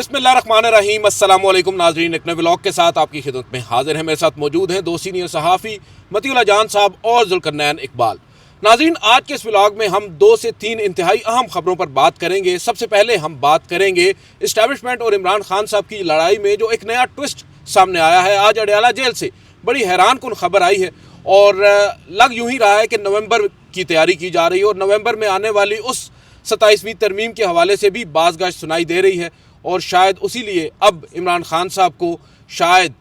بسم اللہ الرحمن الرحیم۔ السلام علیکم ناظرین، ایک نئے ولاگ کے ساتھ آپ کی خدمت میں حاضر ہیں۔ میرے ساتھ موجود ہیں دو سینئر صحافی مطیع اللہ جان صاحب اور ذوالقرنین اقبال۔ ناظرین، آج کے اس ولاگ میں ہم 2 سے 3 انتہائی اہم خبروں پر بات کریں گے۔ سب سے پہلے ہم بات کریں گے اسٹیبلشمنٹ اور عمران خان صاحب کی لڑائی میں جو ایک نیا ٹوسٹ سامنے آیا ہے۔ آج اڈیالہ جیل سے بڑی حیران کن خبر آئی ہے اور لگ یوں ہی رہا ہے کہ نومبر کی تیاری کی جا رہی ہے اور نومبر میں آنے والی اس 27ویں ترمیم کے حوالے سے بھی باز گشت سنائی دے رہی ہے اور شاید اسی لیے اب عمران خان صاحب کو شاید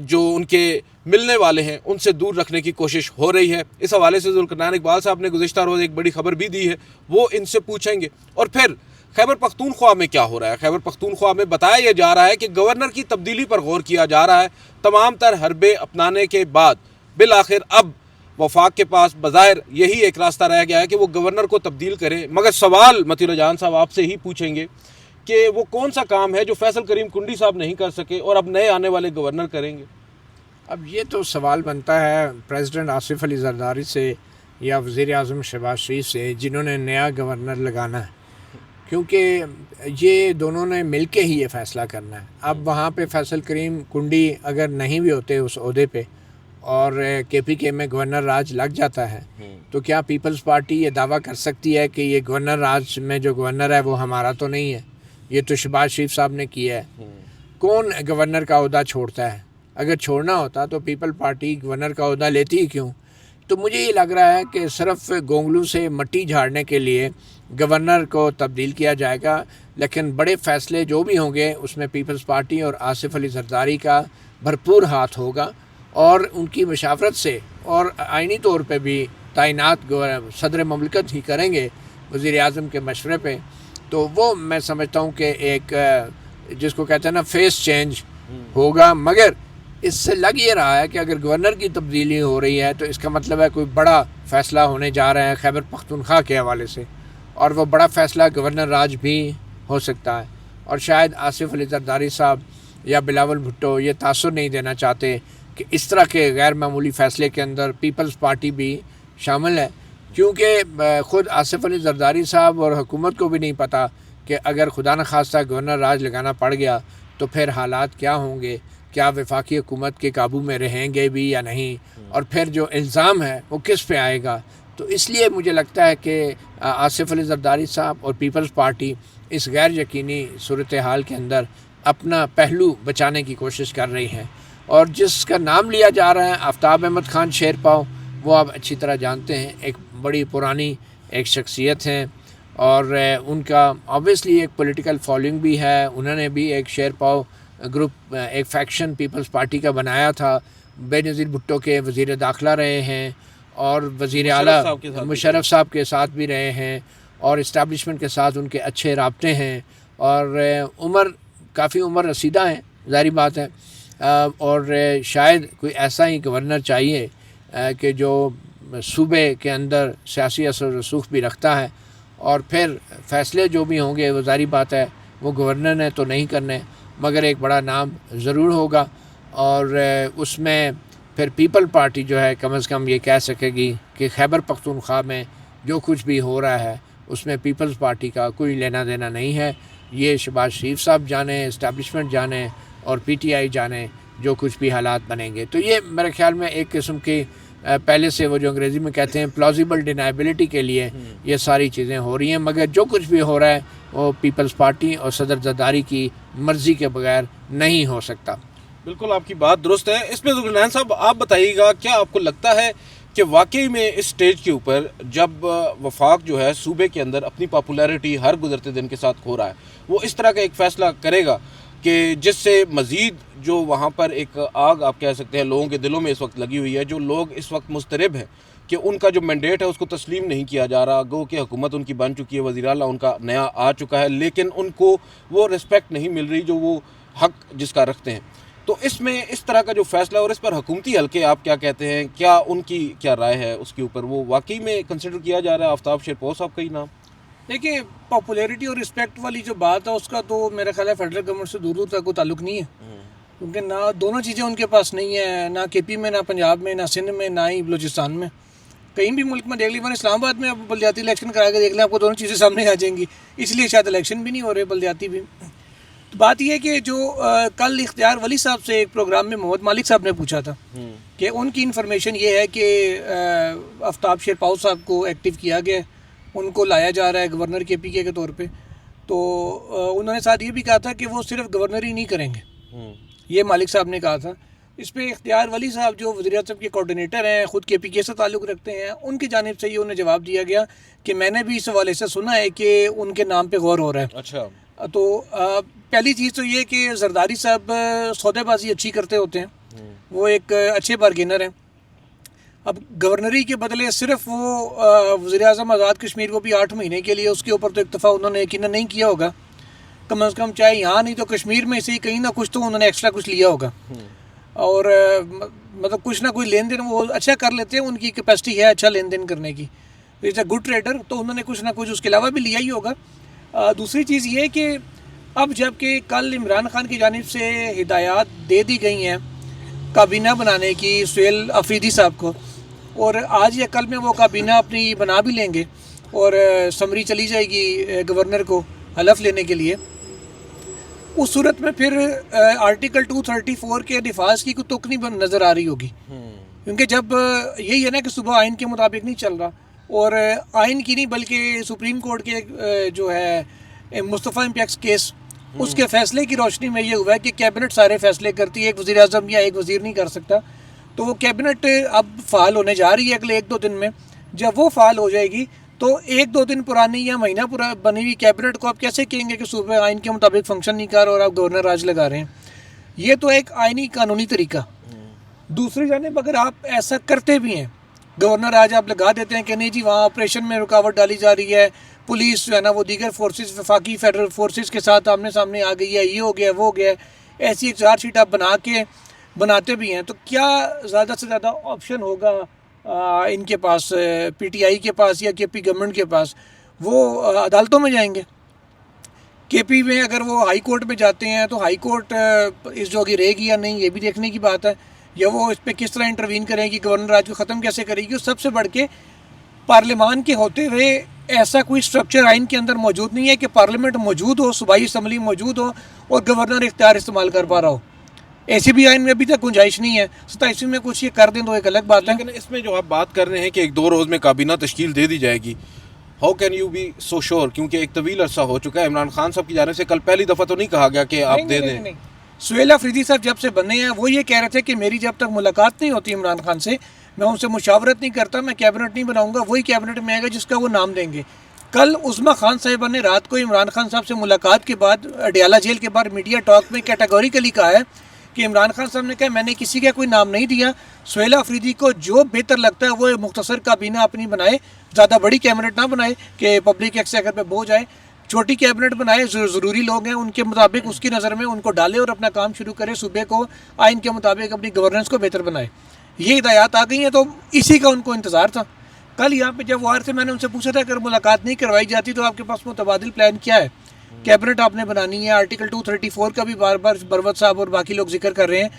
جو ان کے ملنے والے ہیں ان سے دور رکھنے کی کوشش ہو رہی ہے۔ اس حوالے سے ذوالقرنین اقبال صاحب نے گزشتہ روز ایک بڑی خبر بھی دی ہے، وہ ان سے پوچھیں گے۔ اور پھر خیبر پختونخوا میں کیا ہو رہا ہے؟ خیبر پختونخوا میں بتایا یہ جا رہا ہے کہ گورنر کی تبدیلی پر غور کیا جا رہا ہے۔ تمام تر حربے اپنانے کے بعد بالآخر اب وفاق کے پاس بظاہر یہی ایک راستہ رہ گیا ہے کہ وہ گورنر کو تبدیل کرے۔ مگر سوال مطیع اللہ جان صاحب آپ سے ہی پوچھیں گے کہ وہ کون سا کام ہے جو فیصل کریم کنڈی صاحب نہیں کر سکے اور اب نئے آنے والے گورنر کریں گے؟ اب یہ تو سوال بنتا ہے پریزیڈنٹ آصف علی زرداری سے یا وزیر اعظم شہباز شریف سے، جنہوں نے نیا گورنر لگانا ہے، کیونکہ یہ دونوں نے مل کے ہی یہ فیصلہ کرنا ہے۔ اب وہاں پہ فیصل کریم کنڈی اگر نہیں بھی ہوتے اس عہدے پہ اور کے پی کے میں گورنر راج لگ جاتا ہے تو کیا پیپلز پارٹی یہ دعویٰ کر سکتی ہے کہ یہ گورنر راج میں جو گورنر ہے وہ ہمارا تو نہیں ہے؟ یہ تو شہباز شریف صاحب نے کیا ہے۔ کون گورنر کا عہدہ چھوڑتا ہے؟ اگر چھوڑنا ہوتا تو پیپل پارٹی گورنر کا عہدہ لیتی ہی کیوں؟ تو مجھے یہ لگ رہا ہے کہ صرف گونگلو سے مٹی جھاڑنے کے لیے گورنر کو تبدیل کیا جائے گا، لیکن بڑے فیصلے جو بھی ہوں گے اس میں پیپلز پارٹی اور آصف علی زرداری کا بھرپور ہاتھ ہوگا اور ان کی مشاورت سے اور آئینی طور پہ بھی تعینات صدر مملکت ہی کریں گے وزیر اعظم کے مشورے پہ۔ تو وہ میں سمجھتا ہوں کہ ایک جس کو کہتے ہیں نا فیس چینج ہوگا۔ مگر اس سے لگ یہ رہا ہے کہ اگر گورنر کی تبدیلی ہو رہی ہے تو اس کا مطلب ہے کوئی بڑا فیصلہ ہونے جا رہا ہے خیبر پختونخوا کے حوالے سے، اور وہ بڑا فیصلہ گورنر راج بھی ہو سکتا ہے۔ اور شاید آصف علی زرداری صاحب یا بلاول بھٹو یہ تاثر نہیں دینا چاہتے کہ اس طرح کے غیر معمولی فیصلے کے اندر پیپلز پارٹی بھی شامل ہے، کیونکہ خود آصف علی زرداری صاحب اور حکومت کو بھی نہیں پتہ کہ اگر خدا نخواستہ گورنر راج لگانا پڑ گیا تو پھر حالات کیا ہوں گے، کیا وفاقی حکومت کے قابو میں رہیں گے بھی یا نہیں، اور پھر جو الزام ہے وہ کس پہ آئے گا۔ تو اس لیے مجھے لگتا ہے کہ آصف علی زرداری صاحب اور پیپلز پارٹی اس غیر یقینی صورتحال کے اندر اپنا پہلو بچانے کی کوشش کر رہی ہیں۔ اور جس کا نام لیا جا رہا ہے آفتاب احمد خان شیرپاؤ، وہ آپ اچھی طرح جانتے ہیں، ایک بڑی پرانی ایک شخصیت ہیں اور ان کا آبویسلی ایک پولیٹیکل فالوئنگ بھی ہے۔ انہوں نے بھی ایک شیرپاؤ گروپ ایک فیکشن پیپلز پارٹی کا بنایا تھا، بے نظیر بھٹو کے وزیر داخلہ رہے ہیں اور وزیر اعلیٰ مشرف صاحب کے ساتھ بھی رہے ہیں اور اسٹیبلشمنٹ کے ساتھ ان کے اچھے رابطے ہیں، اور کافی عمر رسیدہ ہیں، ظاہری بات ہے۔ اور شاید کوئی ایسا ہی گورنر چاہیے کہ جو صوبے کے اندر سیاسی اثر و رسوخ بھی رکھتا ہے، اور پھر فیصلے جو بھی ہوں گے وہ ظاہری بات ہے وہ گورنر نے تو نہیں کرنے، مگر ایک بڑا نام ضرور ہوگا، اور اس میں پھر پیپل پارٹی جو ہے کم از کم یہ کہہ سکے گی کہ خیبر پختونخوا میں جو کچھ بھی ہو رہا ہے اس میں پیپلز پارٹی کا کوئی لینا دینا نہیں ہے۔ یہ شہباز شریف صاحب جانے، اسٹیبلشمنٹ جانے اور پی ٹی آئی جانے جو کچھ بھی حالات بنیں گے۔ تو یہ میرے خیال میں ایک قسم کی پہلے سے وہ جو انگریزی میں کہتے ہیں پلازیبل ڈینائبلٹی کے لیے یہ ساری چیزیں ہو رہی ہیں، مگر جو کچھ بھی ہو رہا ہے وہ پیپلز پارٹی اور صدر زرداری کی مرضی کے بغیر نہیں ہو سکتا۔ بالکل آپ کی بات درست ہے۔ اس میں ذوالقرنین صاحب آپ بتائیے گا، کیا آپ کو لگتا ہے کہ واقعی میں اس سٹیج کے اوپر جب وفاق جو ہے صوبے کے اندر اپنی پاپولیرٹی ہر گزرتے دن کے ساتھ کھو رہا ہے، وہ اس طرح کا ایک فیصلہ کرے گا کہ جس سے مزید جو وہاں پر ایک آگ آپ کہہ سکتے ہیں لوگوں کے دلوں میں اس وقت لگی ہوئی ہے، جو لوگ اس وقت مضطرب ہیں کہ ان کا جو مینڈیٹ ہے اس کو تسلیم نہیں کیا جا رہا، گو کہ حکومت ان کی بن چکی ہے، وزیر اعلیٰ ان کا نیا آ چکا ہے، لیکن ان کو وہ رسپیکٹ نہیں مل رہی جو وہ حق جس کا رکھتے ہیں، تو اس میں اس طرح کا جو فیصلہ اور اس پر حکومتی حلقے آپ کیا کہتے ہیں، کیا ان کی کیا رائے ہے اس کے اوپر؟ وہ واقعی میں کنسیڈر کیا جا رہا ہے آفتاب شیرپاؤ صاحب کا ہی نام؟ دیکھیے، پاپولیرٹی اور رسپیکٹ والی جو بات ہے اس کا تو میرا خیال ہے فیڈرل گورنمنٹ سے دور دور تک کوئی تعلق نہیں ہے، کیونکہ نہ دونوں چیزیں ان کے پاس نہیں ہیں، نہ کے پی میں، نہ پنجاب میں، نہ سندھ میں، نہ ہی بلوچستان میں۔ کہیں بھی ملک میں دیکھ لیجیے، اسلام آباد میں اب بلدیاتی الیکشن کرا کے دیکھ لیں، آپ کو دونوں چیزیں سامنے آ جائیں گی، اس لیے شاید الیکشن بھی نہیں ہو رہے بلدیاتی بھی۔ بات یہ ہے کہ جو کل اختیار ولی صاحب سے ایک پروگرام میں محمد مالک صاحب نے پوچھا تھا کہ ان کی انفارمیشن یہ ہے کہ آفتاب شیرپاؤ صاحب کو ایکٹیو کیا گیا ہے، ان کو لایا جا رہا ہے گورنر کے پی کے طور پہ. تو انہوں نے ساتھ یہ بھی کہا تھا کہ وہ صرف گورنر ہی نہیں کریں گے، یہ مالک صاحب نے کہا تھا. اس پہ اختیار ولی صاحب جو وزیر اعظم کے کوارڈینیٹر ہیں، خود کے پی کے سے تعلق رکھتے ہیں، ان کی جانب سے یہ انہیں جواب دیا گیا کہ میں نے بھی اس حوالے سے سنا ہے کہ ان کے نام پہ غور ہو رہا ہے. اچھا. تو پہلی چیز تو یہ کہ زرداری صاحب سودے بازی اچھی کرتے ہوتے ہیں، وہ ایک اچھے بارگینر ہیں. اب گورنری کے بدلے صرف وہ وزیر اعظم آزاد کشمیر کو بھی 8 مہینے کے لیے، اس کے اوپر تو اکتفا انہوں نے یقیناً نہیں کیا ہوگا. کم از کم چاہے یہاں نہیں تو کشمیر میں سے ہی کہیں نہ کچھ تو انہوں نے ایکسٹرا کچھ لیا ہوگا، اور مطلب کچھ نہ کوئی لین دین وہ اچھا کر لیتے ہیں، ان کی کیپیسٹی ہے اچھا لین دین کرنے کی. از اے گڈ ٹریڈر، تو انہوں نے کچھ نہ کچھ اس کے علاوہ بھی لیا ہی ہوگا. دوسری چیز یہ کہ اب جب کہ کل عمران خان کی جانب سے ہدایات دے دی گئی ہیں کابینہ بنانے کی سہیل آفریدی صاحب کو، اور آج یا کل میں وہ کابینہ اپنی بنا بھی لیں گے اور سمری چلی جائے گی گورنر کو حلف لینے کے لیے، اس صورت میں پھر آرٹیکل 234 کے نفاذ کی کوئی تک نہیں نظر آ رہی ہوگی. کیونکہ جب یہی ہے نا کہ صبح آئین کے مطابق نہیں چل رہا، اور آئین کی نہیں بلکہ سپریم کورٹ کے جو ہے مصطفیٰ امپیکس کیس، اس کے فیصلے کی روشنی میں یہ ہوا ہے کہ کیبنٹ سارے فیصلے کرتی ہے، ایک وزیر اعظم یا ایک وزیر نہیں کر سکتا. تو وہ کیبنٹ اب فعال ہونے جا رہی ہے اگلے 1-2 دن میں. جب وہ فعال ہو جائے گی تو 1-2 دن پرانی یا مہینہ بنی ہوئی کیبنٹ کو آپ کیسے کہیں گے کہ صوبہ آئین کے مطابق فنکشن نہیں کر اور آپ گورنر راج لگا رہے ہیں؟ یہ تو ایک آئینی قانونی طریقہ. دوسری جانب اگر آپ ایسا کرتے بھی ہیں، گورنر راج آپ لگا دیتے ہیں کہ نہیں جی وہاں آپریشن میں رکاوٹ ڈالی جا رہی ہے، پولیس جو ہے نا وہ دیگر فورسز وفاقی فیڈرل فورسز کے ساتھ آمنے سامنے آ گئی ہے، یہ ہو گیا وہ ہو گیا، ایسی ایک چارج شیٹ آپ بناتے بھی ہیں، تو کیا زیادہ سے زیادہ آپشن ہوگا ان کے پاس، پی ٹی آئی کے پاس یا کے پی گورنمنٹ کے پاس؟ وہ عدالتوں میں جائیں گے. کے پی میں اگر وہ ہائی کورٹ میں جاتے ہیں تو ہائی کورٹ اس جوگی رہے گی یا نہیں، یہ بھی دیکھنے کی بات ہے. یا وہ اس پہ کس طرح انٹروین کریں گی، گورنر راج کو ختم کیسے کرے گی. اور سب سے بڑھ کے پارلیمان کے ہوتے ہوئے ایسا کوئی سٹرکچر آئین کے اندر موجود نہیں ہے کہ پارلیمنٹ موجود ہو، صوبائی اسمبلی موجود ہو اور گورنر اختیار استعمال کر پا رہا ہو. ایسی بھی آئین میں ابھی تک گنجائش نہیں ہے. 27ویں میں کچھ یہ کر دیں تو ایک الگ بات ہے. لیکن اس میں جو آپ بات کر رہے ہیں کہ 1-2 روز میں کابینہ تشکیل دے دی جائے گی، how can you be so sure? کیونکہ ایک طویل عرصہ ہو چکا ہے. عمران خان صاحب کی جانب سے کل پہلی دفعہ تو نہیں کہا گیا کہ آپ دے دیں. سہیل آفریدی صاحب جب سے بنے ہیں وہ یہ کہہ رہے تھے کہ میری جب تک ملاقات نہیں ہوتی عمران خان سے، میں ان سے مشاورت نہیں کرتا، میں کیبنٹ نہیں بناؤں گا، وہی کیبنٹ میں آئے گا جس کا وہ نام دیں گے. کل عظمیٰ خان صاحبہ نے رات کو عمران خان صاحب سے ملاقات کے بعد اڈیالہ جیل کے بعد میڈیا ٹاک میں کیٹیگوریکلی کہا ہے کہ عمران خان صاحب نے کہا میں نے کسی کا کوئی نام نہیں دیا، سہیل آفریدی کو جو بہتر لگتا ہے وہ مختصر کابینہ اپنی بنائے، زیادہ بڑی کیبنٹ نہ بنائے کہ پبلک ایکسیکر پہ بوجھ آئے، چھوٹی کیبنٹ بنائے، ضروری لوگ ہیں ان کے مطابق اس کی نظر میں ان کو ڈالے اور اپنا کام شروع کرے، صوبے کو آئین کے مطابق اپنی گورننس کو بہتر بنائے. یہ ہدایات آ گئی ہیں تو اسی کا ان کو انتظار تھا. کل یہاں پہ جب وہ آ رہے تھے میں نے ان سے پوچھا تھا اگر ملاقات نہیں کروائی جاتی تو آپ کے پاس متبادل پلان کیا ہے؟ کیبنٹ آپ نے بنانی ہے، آرٹیکل 234 کا بھی بار بار بروت صاحب اور باقی لوگ ذکر کر رہے ہیں.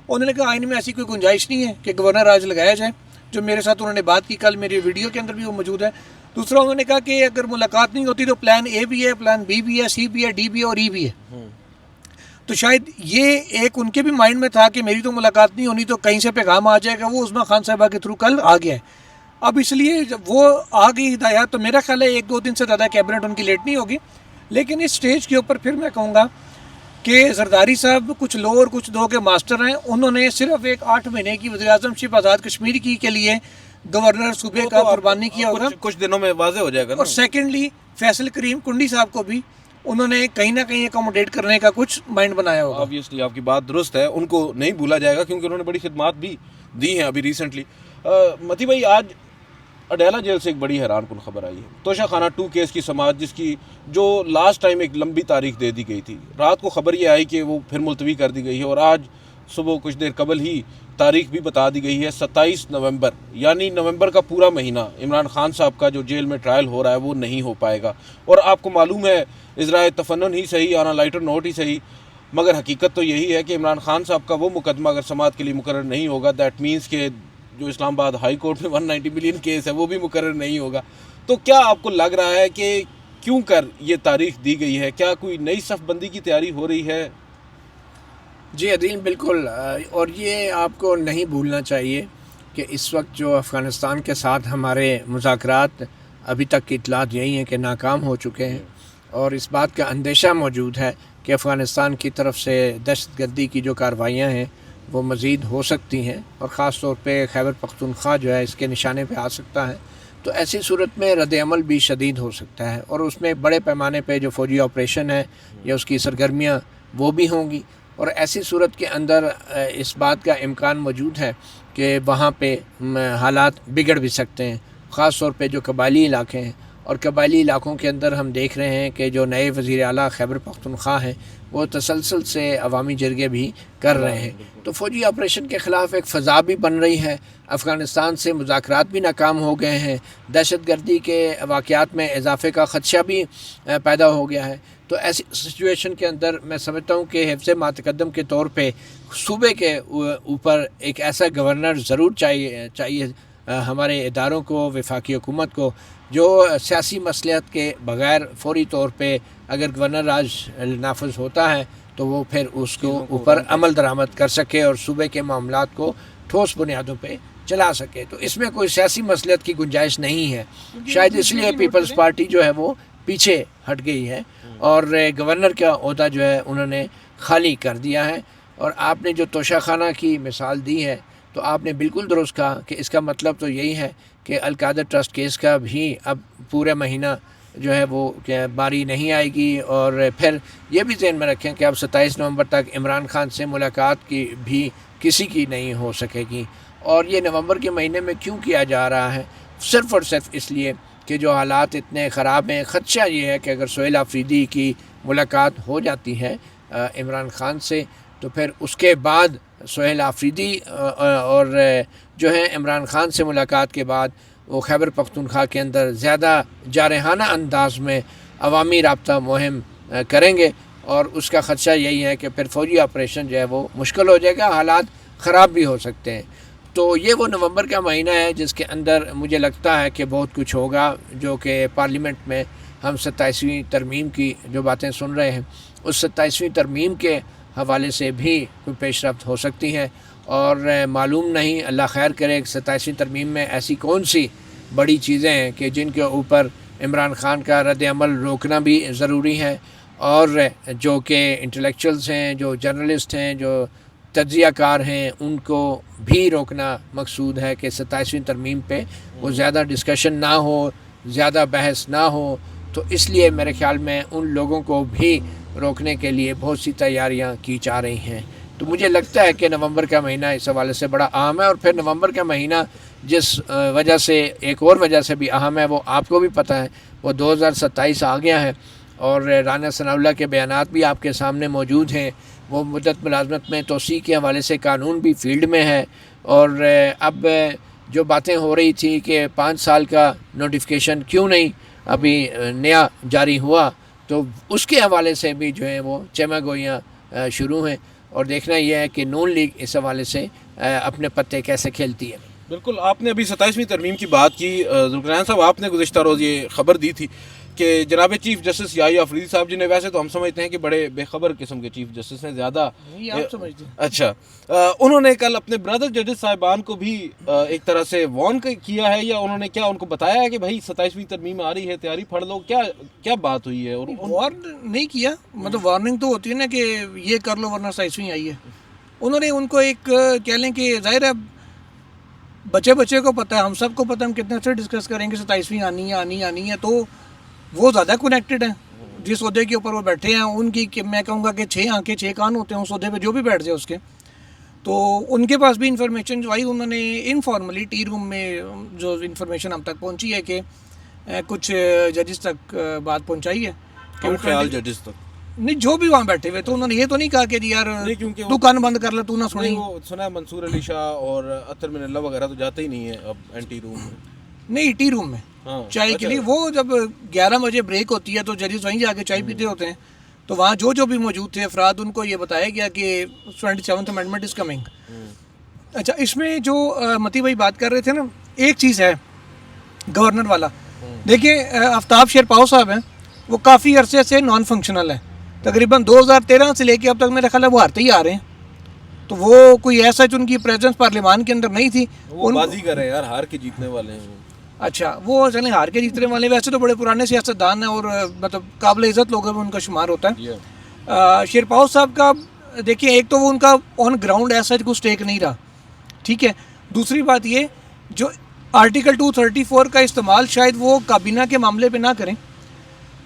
انہوں نے کہا آئین میں ایسی کوئی گنجائش نہیں ہے کہ گورنر راج لگایا جائے، جو میرے ساتھ انہوں نے بات کی کل میری ویڈیو کے اندر بھی وہ موجود ہے. دوسرا انہوں نے کہا کہ اگر ملاقات نہیں ہوتی تو پلان اے بھی ہے، پلان بی بھی ہے، سی بھی ہے، ڈی بھی ہے اور ای بھی ہے. تو شاید یہ ایک ان کے بھی مائنڈ میں تھا کہ میری تو ملاقات نہیں ہونی تو کہیں سے پیغام آ جائے گا، وہ عظمیٰ خان صاحبہ کے تھرو کل آ گیا ہے. اب اس لیے جب وہ آ گئی ہدایات تو میرا خیال ہے 1-2 دن سے زیادہ کیبنٹ ان کی لیٹ نہیں ہوگی. لیکن اس سٹیج کے اوپر پھر میں کہوں گا کہ زرداری صاحب کچھ لو اور کچھ دو کے ماسٹر ہیں. انہوں نے صرف ایک 8 مہینے کی وزیر اعظم شپ آزاد کشمیر کی کے لیے گورنر صوبے کا قربانی کیا ہوگا، کچھ دنوں میں واضح ہو جائے گا. اور سیکنڈلی فیصل کریم کنڈی صاحب کو بھی انہوں نے کہیں نہ کہیں اکوموڈیٹ کرنے کا کچھ مائنڈ بنایا ہوگا. آبویسلی آپ کی بات درست ہے، ان کو نہیں بھولا جائے گا کیونکہ انہوں نے بڑی خدمات بھی دی ہیں ابھی ریسنٹلی. متی بھائی، آج اڈیالہ جیل سے ایک بڑی حیران کن خبر آئی ہے. توشہ خانہ 2 کیس کی سماعت جس کی جو لاسٹ ٹائم ایک لمبی تاریخ دے دی گئی تھی، رات کو خبر یہ آئی کہ وہ پھر ملتوی کر دی گئی ہے اور آج صبح کچھ دیر قبل ہی تاریخ بھی بتا دی گئی ہے 27 نومبر، یعنی نومبر کا پورا مہینہ عمران خان صاحب کا جو جیل میں ٹرائل ہو رہا ہے وہ نہیں ہو پائے گا. اور آپ کو معلوم ہے ازرائے تفنن ہی صحیح، آنا لائٹر نوٹ ہی صحیح، مگر حقیقت تو یہی ہے کہ عمران خان صاحب کا وہ مقدمہ اگر سماعت کے لیے مقرر نہیں ہوگا، دیٹ مینس کہ جو اسلام آباد ہائی کورٹ میں 190 ملین کیس ہے وہ بھی مقرر نہیں ہوگا. تو کیا آپ کو لگ رہا ہے کہ کیوں کر یہ تاریخ دی گئی ہے؟ کیا کوئی نئی صف بندی کی تیاری ہو رہی ہے؟ جی عدیل بالکل، اور یہ آپ کو نہیں بھولنا چاہیے کہ اس وقت جو افغانستان کے ساتھ ہمارے مذاکرات ابھی تک کی اطلاعات یہی ہیں کہ ناکام ہو چکے ہیں، اور اس بات کا اندیشہ موجود ہے کہ افغانستان کی طرف سے دہشت گردی کی جو کارروائیاں ہیں وہ مزید ہو سکتی ہیں، اور خاص طور پہ خیبر پختونخوا جو ہے اس کے نشانے پہ آ سکتا ہے۔ تو ایسی صورت میں رد عمل بھی شدید ہو سکتا ہے، اور اس میں بڑے پیمانے پہ جو فوجی آپریشن ہے یا اس کی سرگرمیاں وہ بھی ہوں گی، اور ایسی صورت کے اندر اس بات کا امکان موجود ہے کہ وہاں پہ حالات بگڑ بھی سکتے ہیں، خاص طور پہ جو قبائلی علاقے ہیں، اور قبائلی علاقوں کے اندر ہم دیکھ رہے ہیں کہ جو نئے وزیر اعلیٰ خیبر پختونخوا ہیں وہ تسلسل سے عوامی جرگے بھی کر رہے ہیں، تو فوجی آپریشن کے خلاف ایک فضا بھی بن رہی ہے، افغانستان سے مذاکرات بھی ناکام ہو گئے ہیں، دہشت گردی کے واقعات میں اضافے کا خدشہ بھی پیدا ہو گیا ہے۔ تو ایسی سچویشن کے اندر میں سمجھتا ہوں کہ حفظ ماتقدم کے طور پہ صوبے کے اوپر ایک ایسا گورنر ضرور چاہیے ہمارے اداروں کو، وفاقی حکومت کو، جو سیاسی مصلحت کے بغیر فوری طور پہ اگر گورنر راج نافذ ہوتا ہے تو وہ پھر اس کو اوپر عمل درآمد کر سکے اور صوبے کے معاملات کو ٹھوس بنیادوں پہ چلا سکے۔ تو اس میں کوئی سیاسی مصلحت کی گنجائش نہیں ہے، شاید اس لیے پیپلز پارٹی جو ہے وہ پیچھے ہٹ گئی ہے اور گورنر کا عہدہ جو ہے انہوں نے خالی کر دیا ہے۔ اور آپ نے جو توشہ خانہ کی مثال دی ہے تو آپ نے بالکل درست کہا کہ اس کا مطلب تو یہی ہے کہ القادر ٹرسٹ کیس کا بھی اب پورے مہینہ جو ہے وہ باری نہیں آئے گی، اور پھر یہ بھی ذہن میں رکھیں کہ اب 27 نومبر تک عمران خان سے ملاقات کی بھی کسی کی نہیں ہو سکے گی۔ اور یہ نومبر کے مہینے میں کیوں کیا جا رہا ہے؟ صرف اور صرف اس لیے کہ جو حالات اتنے خراب ہیں، خدشہ یہ ہے کہ اگر سہیل آفریدی کی ملاقات ہو جاتی ہے عمران خان سے تو پھر اس کے بعد سہیل آفریدی اور جو ہے عمران خان سے ملاقات کے بعد وہ خیبر پختونخوا کے اندر زیادہ جارحانہ انداز میں عوامی رابطہ مہم کریں گے، اور اس کا خدشہ یہی ہے کہ پھر فوجی آپریشن جو ہے وہ مشکل ہو جائے گا، حالات خراب بھی ہو سکتے ہیں۔ تو یہ وہ نومبر کا مہینہ ہے جس کے اندر مجھے لگتا ہے کہ بہت کچھ ہوگا، جو کہ پارلیمنٹ میں ہم 27ویں ترمیم کی جو باتیں سن رہے ہیں اس 27ویں ترمیم کے حوالے سے بھی کوئی پیش رفت ہو سکتی ہے، اور معلوم نہیں، اللہ خیر کرے، 27ویں ترمیم میں ایسی کون سی بڑی چیزیں ہیں کہ جن کے اوپر عمران خان کا رد عمل روکنا بھی ضروری ہے، اور جو کہ انٹلیکچوئلز ہیں، جو جرنلسٹ ہیں، جو تجزیہ کار ہیں، ان کو بھی روکنا مقصود ہے کہ 27ویں ترمیم پہ وہ زیادہ ڈسکشن نہ ہو، زیادہ بحث نہ ہو۔ تو اس لیے میرے خیال میں ان لوگوں کو بھی روکنے کے لیے بہت سی تیاریاں کی جا رہی ہیں۔ تو مجھے لگتا ہے کہ نومبر کا مہینہ اس حوالے سے بڑا اہم ہے، اور پھر نومبر کا مہینہ جس وجہ سے، ایک اور وجہ سے بھی اہم ہے، وہ آپ کو بھی پتہ ہے، وہ 2027 آ گیا ہے، اور رانا ثناء اللہ کے بیانات بھی آپ کے سامنے موجود ہیں۔ وہ مدت ملازمت میں توسیع کے حوالے سے قانون بھی فیلڈ میں ہے، اور اب جو باتیں ہو رہی تھی کہ 5 سال کا نوٹیفیکیشن کیوں نہیں ابھی نیا جاری ہوا، تو اس کے حوالے سے بھی جو ہے وہ چمہ گوئیاں شروع ہیں، اور دیکھنا یہ ہے کہ نون لیگ اس حوالے سے اپنے پتے کیسے کھیلتی ہے۔ بالکل، آپ نے ابھی 27ویں ترمیم کی بات کی، ذوالقرنین صاحب، آپ نے گزشتہ روز یہ خبر دی تھی کہ جناب چیف جسٹس یحییٰ آفریدی صاحب جنہیں ویسے تو ہم سمجھتے ہیں کہ بڑے بے خبر قسم کے چیف جسٹس ہیں، زیادہ آپ سمجھتے ہیں۔ اچھا، انہوں نے کل اپنے برادر ججز صاحبان کو بھی ایک طرح سے وارن کیا ہے، یا انہوں نے کیا ان کو بتایا ہے کہ بھائی 27ویں ترمیم آ رہی ہے، تیاری پڑھ لو؟ کیا بات ہوئی ہے؟ وارن نہیں کیا، مطلب وارننگ تو ہوتی ہے نا کہ یہ کر لو ورنہ 27ویں آئی ہے۔ انہوں نے ان کو ایک کہہ لیں کہ ظاہر ہے بچے کو پتہ ہے، ہم سب کو پتہ ہے، ہم کتنے سے ڈسکس کریں گے 27ویں آنی ہے، تو وہ زیادہ کنیکٹڈ ہیں جس عہدے کے اوپر وہ بیٹھے ہیں۔ ان کی میں کہوں گا کہ 6 آنکھیں 6 کان ہوتے ہیں اس عہدے پہ، جو بھی بیٹھ جائے اس کے، تو ان کے پاس بھی انفارمیشن جو آئی، انہوں نے انفارملی ٹی روم میں جو انفارمیشن ہم تک پہنچی ہے کہ کچھ ججز تک بات پہنچائی ہے۔ کیوں خیال ججز تک؟ نہیں، جو بھی وہاں بیٹھے ہوئے تو انہوں نے یہ تو نہیں کہا کہ یار تو کان بند کر لے، تو نہ سنی۔ وہ سنا ہے منصور علی شاہ اور اطہر من اللہ وغیرہ تو جاتے ہی نہیں ہیں اب اینٹی روم میں۔ نہیں، ٹی روم میں چائے کے لیے، وہ جب 11 بجے بریک ہوتی ہے تو ججز وہیں جا کے چائے پیتے ہوتے ہیں، تو وہاں جو بھی موجود تھے افراد، ان کو یہ بتایا گیا کہ 27th امینڈمنٹ از کمنگ۔ اچھا، اس میں جو متی بھائی بات کر رہے تھے نا، ایک چیز ہے گورنر والا، دیکھیں آفتاب شیر پاؤ صاحب ہیں، وہ کافی عرصے سے نان فنکشنل ہے. تقریباً 2013 سے لے کے اب تک میرا خیال ہے وہ ہارتے ہی آ رہے ہیں. تو وہ کوئی ایسا ان کی پریزنس پارلیمان کے اندر نہیں تھی. وہ بازی کر رہے ہیں یار, ہار کے جیتنے والے ہیں. اچھا, وہ چلیں ہار کے جیتنے والے, ویسے تو بڑے پرانے سیاستدان ہیں اور مطلب قابل عزت لوگوں میں ان کا شمار ہوتا ہے. شیرپاؤ صاحب کا دیکھیں, ایک تو وہ ان کا آن گراؤنڈ ایسا کچھ اسٹیک نہیں رہا, ٹھیک ہے. دوسری بات یہ, جو آرٹیکل 234 کا استعمال شاید وہ کابینہ کے معاملے پہ نہ کریں.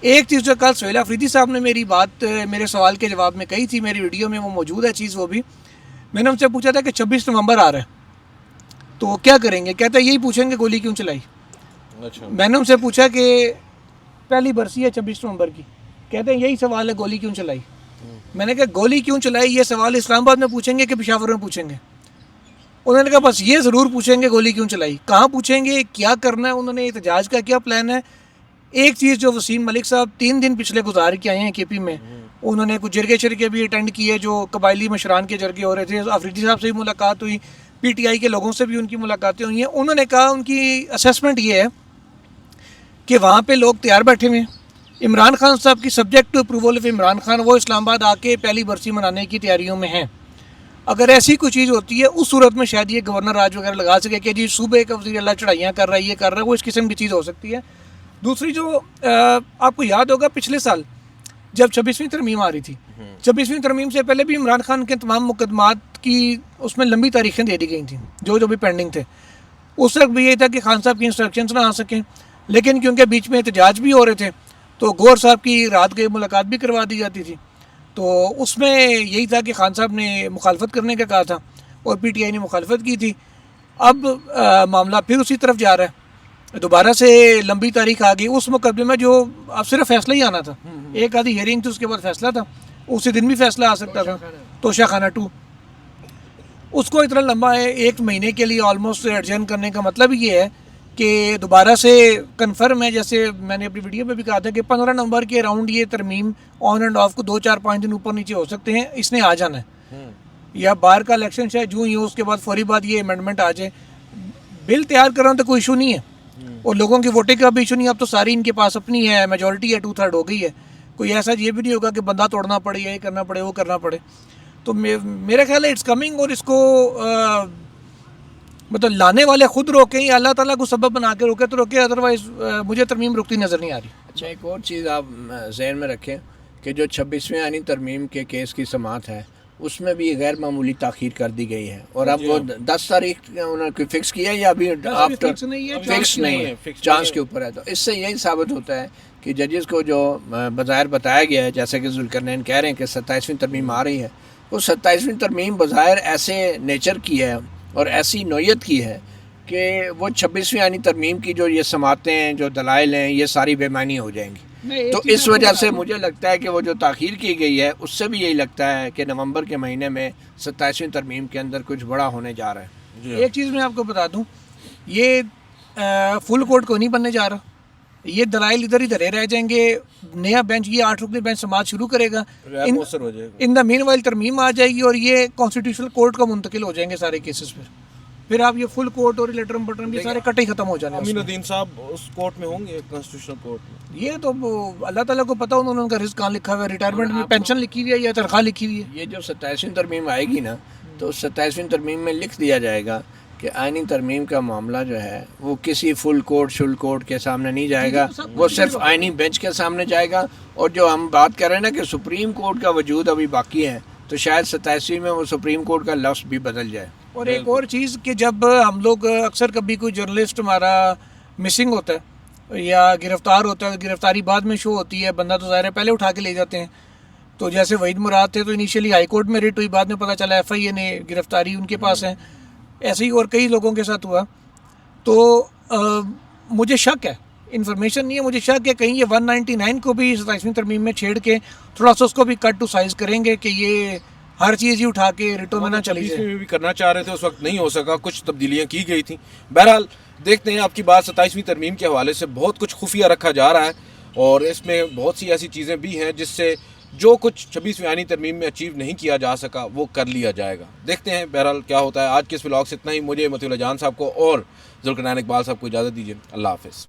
ایک چیز جو کل سہیل آفریدی صاحب نے میری بات میرے سوال کے جواب میں کہی تھی, میری ویڈیو میں وہ موجود ہے چیز, وہ بھی میں نے ان سے پوچھا تھا کہ 26 نومبر آ رہا ہے تو وہ کیا کریں گے. کہتے ہیں یہی پوچھیں گے گولی کیوں چلائی. میں نے ان سے پوچھا کہ پہلی برسی ہے 26 نومبر کی, کہتے ہیں یہی سوال ہے گولی کیوں چلائی. میں نے کہا گولی کیوں چلائی یہ سوال اسلام آباد میں پوچھیں گے کہ پشاور میں پوچھیں گے. انہوں نے کہا بس یہ ضرور پوچھیں گے گولی کیوں چلائی. کہاں پوچھیں گے, کیا کرنا ہے, انہوں نے احتجاج کا کیا پلان ہے. ایک چیز جو وسیم ملک صاحب 3 دن پچھلے گزار کے آئے ہیں کے پی میں, انہوں نے کچھ جرگے شرگے بھی اٹینڈ کیے جو قبائلی مشران کے جرگے ہو رہے تھے. آفریدی صاحب سے بھی ملاقات ہوئی, پی ٹی آئی کے لوگوں سے بھی ان کی ملاقاتیں ہوئی ہیں. انہوں نے کہا ان کی اسیسمنٹ یہ ہے کہ وہاں پہ لوگ تیار بیٹھے ہوئے ہیں. عمران خان صاحب کی subject to approval of Imran Khan, وہ اسلام آباد آ کے پہلی برسی منانے کی تیاریوں میں ہیں. اگر ایسی کوئی چیز ہوتی ہے اس صورت میں شاید یہ گورنر راج وغیرہ لگا سکے کہ جی صوبے کا وزیر اللہ چڑھائیاں کر رہا ہے, یہ کر رہا ہے, وہ اس قسم کی چیز ہو سکتی ہے. دوسری جو آپ کو یاد ہوگا پچھلے سال جب 26ویں ترمیم آ رہی تھی, 26ویں ترمیم سے پہلے بھی عمران خان کے تمام مقدمات کی اس میں لمبی تاریخیں دے دی گئی تھیں جو بھی پینڈنگ تھے. اس وقت بھی یہی تھا کہ خان صاحب کی انسٹرکشنز نہ آ سکیں, لیکن کیونکہ بیچ میں احتجاج بھی ہو رہے تھے تو گور صاحب کی رات گئے ملاقات بھی کروا دی جاتی تھی. تو اس میں یہی تھا کہ خان صاحب نے مخالفت کرنے کا کہا تھا اور پی ٹی آئی نے مخالفت کی تھی. اب معاملہ پھر اسی طرف جا رہا ہے, دوبارہ سے لمبی تاریخ آ گئی. اس مقدمے میں جو اب صرف فیصلہ ہی آنا تھا, ایک آدھی ہیئرنگ تھی اس کے بعد فیصلہ تھا, اسی دن بھی فیصلہ آ سکتا تھا. توشہ خانہ 2 اس کو اتنا لمبا ہے 1 مہینے کے لیے آلموسٹ ایڈجرن کرنے کا مطلب یہ ہے کہ دوبارہ سے کنفرم ہے, جیسے میں نے اپنی ویڈیو میں بھی کہا تھا کہ 15 نومبر کے اراؤنڈ یہ ترمیم آن اینڈ آف کو 2-4-5 دن اوپر نیچے ہو سکتے ہیں. اس نے آ جانا ہے, یا باہر کا الیکشن شاید جو ہی ہو اس کے بعد فوری بعد یہ امینڈمنٹ آ جائے. بل تیار کر رہا ہوں تو کوئی ایشو نہیں ہے, اور لوگوں کی ووٹنگ کا بھی ایشو نہیں ہے. اب تو ساری ان کے پاس اپنی ہے, میجورٹی ہے, 2/3 ہو گئی ہے. کوئی ایسا یہ بھی نہیں ہوگا کہ بندہ توڑنا پڑے یا یہ کرنا پڑے وہ کرنا پڑے. تو میرا خیال ہے اٹس کمنگ, اور اس کو مطلب لانے والے خود روکیں یا اللہ تعالیٰ کو سبب بنا کے روکے تو روکے, ادروائز مجھے ترمیم رکتی نظر نہیں آ رہی. اچھا, ایک اور چیز آپ ذہن میں رکھیں کہ جو 26ویں آئینی ترمیم کے کیس کی سماعت ہے اس میں بھی غیر معمولی تاخیر کر دی گئی ہے, اور اب وہ 10 تاریخ انہوں نے فکس کیا ہے یا ابھی آفٹر فکس نہیں ہے, چانس کے اوپر ہے. تو اس سے یہی ثابت ہوتا ہے کہ ججز کو جو بظاہر بتایا گیا ہے, جیسے کہ ذوالقرنین کہہ رہے ہیں کہ 27ویں ترمیم آ رہی ہے, وہ 27ویں ترمیم بظاہر ایسے نیچر کی ہے اور ایسی نوعیت کی ہے کہ وہ 26ویں آئینی ترمیم کی جو یہ سماعتیں ہیں, جو دلائل ہیں, یہ ساری بے معنی ہو جائیں گی. تو اس وجہ سے مجھے لگتا ہے کہ وہ جو تاخیر کی گئی ہے اس سے بھی یہی لگتا ہے کہ نومبر کے مہینے میں 27ویں ترمیم کے اندر کچھ بڑا ہونے جا رہا ہے. ایک چیز میں آپ کو بتا دوں, یہ فل کورٹ کو نہیں بننے جا رہا, یہ دلائل ادھر ہی دھرے رہ جائیں گے. نیا بینچ, یہ 8 رکنی بینچ سماعت شروع کرے گا, ان دا مین وائل ترمیم آ جائے گی اور یہ کانسٹیٹیوشنل کورٹ کا منتقل ہو جائیں گے سارے کیسز پھر آپ یہ فل کورٹ اور لیٹرم بٹرم یہ سارے کٹے ہی ختم ہو جانے. امین الدین صاحب اس کورٹ میں ہوں گے, کانسٹیٹیوشنل کورٹ میں. یہ تو اللہ تعالیٰ کو پتا, انہوں نے ان کا رزق کہاں لکھا ہوا ہے, ریٹائرمنٹ میں پینشن لکھی ہوئی ہے یا تنخواہ لکھی ہوئی ہے. یہ جو 27ویں ترمیم آئے گی نا, تو 27ویں ترمیم میں لکھ دیا جائے گا کہ آئینی ترمیم کا معاملہ جو ہے وہ کسی فل کورٹ شل کورٹ کے سامنے نہیں جائے گا, وہ صرف آئینی بینچ کے سامنے جائے گا. اور جو ہم بات کر رہے ہیں نا کہ سپریم کورٹ کا وجود ابھی باقی ہے, تو شاید 27ویں میں وہ سپریم کورٹ کا لفظ بھی بدل جائے. اور ایک اور چیز کہ جب ہم لوگ اکثر کبھی کوئی جرنلسٹ ہمارا مسنگ ہوتا ہے یا گرفتار ہوتا ہے, گرفتاری بعد میں شو ہوتی ہے, بندہ تو ظاہر ہے پہلے اٹھا کے لے جاتے ہیں. تو جیسے وحید مراد تھے تو انیشیلی ہائی کورٹ میں ریٹ ہوئی, بعد میں پتہ چلا ایف آئی اے نے گرفتاری ان کے پاس ہے. ایسے ہی اور کئی لوگوں کے ساتھ ہوا. تو مجھے شک ہے, انفارمیشن نہیں ہے, مجھے شک ہے کہیں یہ 199 کو بھی 27ویں ترمیم میں چھیڑ کے تھوڑا سا اس کو بھی کٹ ٹو سائز کریں گے کہ یہ ہر چیز ہی اٹھا کے ریٹو میں نہ چلی جائے. بھی کرنا چاہ رہے تھے, اس وقت نہیں ہو سکا, کچھ تبدیلیاں کی گئی تھیں. بہرحال دیکھتے ہیں, آپ کی بات 27ویں ترمیم کے حوالے سے بہت کچھ خفیہ رکھا جا رہا ہے, اور اس میں بہت سی ایسی چیزیں بھی ہیں جس سے جو کچھ 26ویں آئینی ترمیم میں اچیو نہیں کیا جا سکا وہ کر لیا جائے گا. دیکھتے ہیں بہرحال کیا ہوتا ہے. آج کے اس ولاگ سے اتنا ہی. مجھے متی اللہ جان صاحب کو اور ذوالقرنین اقبال صاحب کو اجازت دیجیے. اللہ حافظ.